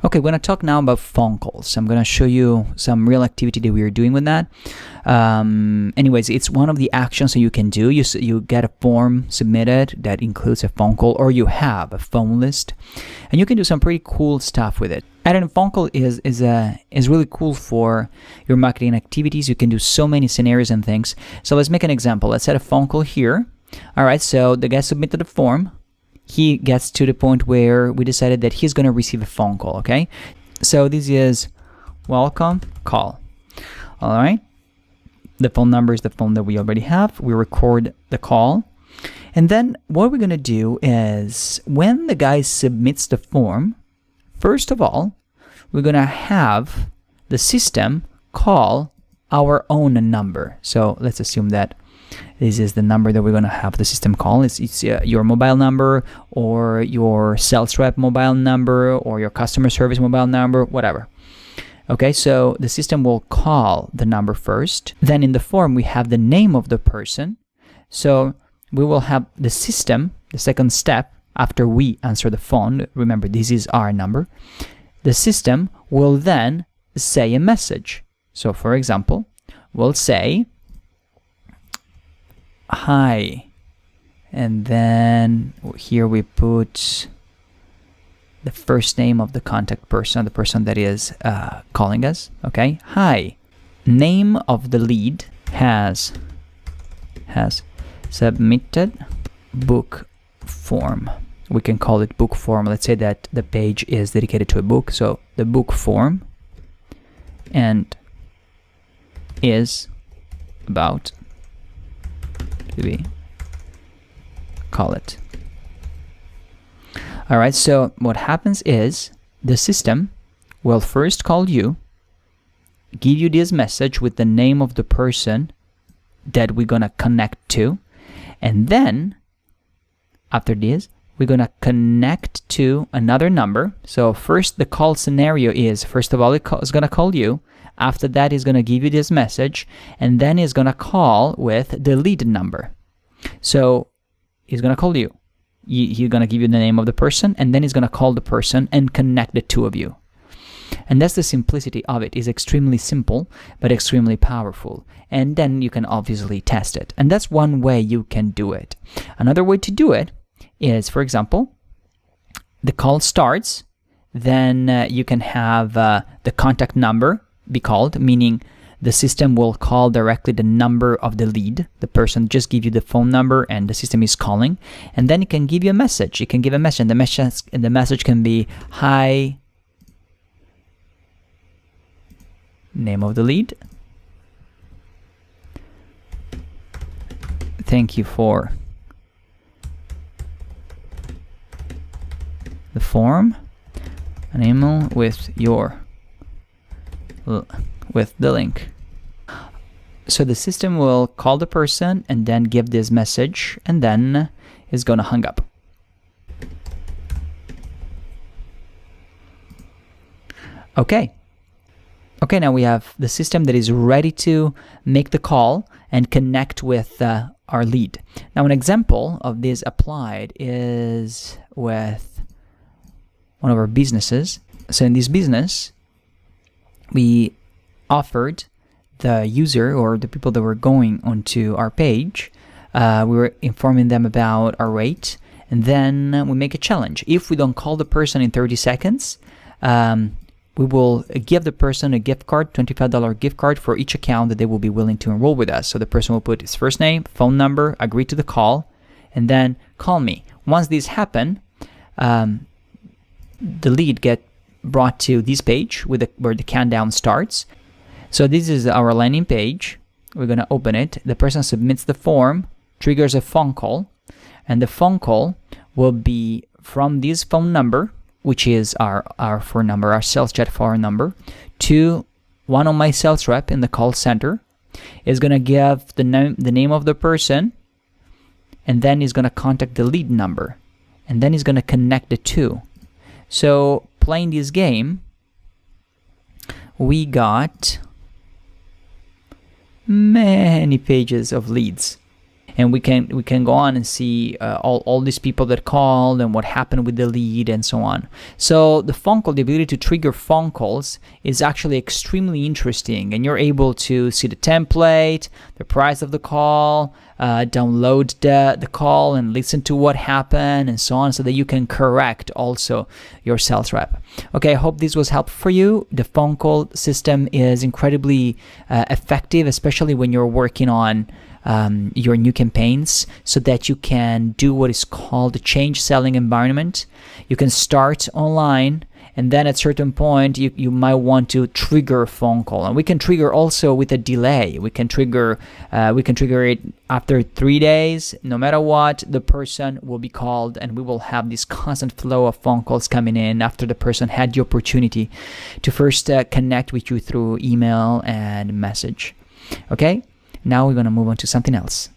Okay, we're going to talk now about phone calls. I'm going to show you some real activity that we are doing with that. Anyways, it's one of the actions that you can do. You get a form submitted that includes a phone call, or you have a phone list, and you can do some pretty cool stuff with it. Adding a phone call is really cool for your marketing activities. You can do so many scenarios and things. So let's make an example. Let's set a phone call here. All right, so the guy submitted the form. He gets to the point where we decided that he's going to receive a phone call, okay? So this is welcome call. All right. The phone number is the phone that we already have. We record the call. And then what we're going to do is when the guy submits the form, first of all, we're going to have the system call our own number. So let's assume that this is the number that we're going to have the system call. It's your mobile number, or your sales rep mobile number, or your customer service mobile number, whatever. Okay, so the system will call the number first. Then in the form, we have the name of the person. So we will have the system, the second step, after we answer the phone. Remember, this is our number. The system will then say a message. So for example, we'll say, hi, and then here we put the first name of the contact person, the person that is calling us. Okay, hi, name of the lead has submitted book form. We can call it book form. Let's say that the page is dedicated to a book, so the book form, and is about to be call it. All right, so what happens is the system will first call you, give you this message with the name of the person that we're gonna connect to, and then after this we're gonna connect to another number. So first, the call scenario is, first of all, it's gonna call you. After that, it's gonna give you this message, and then it's gonna call with the lead number. So he's gonna call you. He's gonna give you the name of the person, and then he's gonna call the person and connect the two of you. And that's the simplicity of it. It's extremely simple, but extremely powerful. And then you can obviously test it. And that's one way you can do it. Another way to do it is, for example, the call starts, then you can have the contact number be called, meaning the system will call directly the number of the lead. The person just give you the phone number and the system is calling. And then it can give you a message. It can give a message, and the message can be, hi, name of the lead, thank you for the form, an email with the link. So the system will call the person and then give this message, and then is going to hang up. Okay, now we have the system that is ready to make the call and connect with our lead. Now an example of this applied is with one of our businesses. So in this business, we offered the user, or the people that were going onto our page, we were informing them about our rate, and then we make a challenge. If we don't call the person in 30 seconds, we will give the person a gift card, $25 gift card for each account that they will be willing to enroll with us. So the person will put his first name, phone number, agree to the call, and then call me. Once these happen, the lead get brought to this page where the countdown starts. So this is our landing page. We're going to open it. The person submits the form, triggers a phone call, and the phone call will be from this phone number, which is our phone number, our SalesJet phone number, to one of my sales rep in the call center. Is going to give the name of the person, and then he's going to contact the lead number, and then he's going to connect the two. So playing this game, we got many pages of leads. and we can go on and see all these people that called and what happened with the lead and so on. So the phone call, the ability to trigger phone calls, is actually extremely interesting, and you're able to see the template, the price of the call, download the call and listen to what happened and so on, so that you can correct also your sales rep. Okay, I hope this was helpful for you. The phone call system is incredibly effective, especially when you're working on your new campaigns, so that you can do what is called a change selling environment. You can start online, and then at a certain point you might want to trigger a phone call, and we can trigger also with a delay. We can trigger it after 3 days. No matter what, the person will be called, and we will have this constant flow of phone calls coming in after the person had the opportunity to first connect with you through email and message. Okay, now we're going to move on to something else.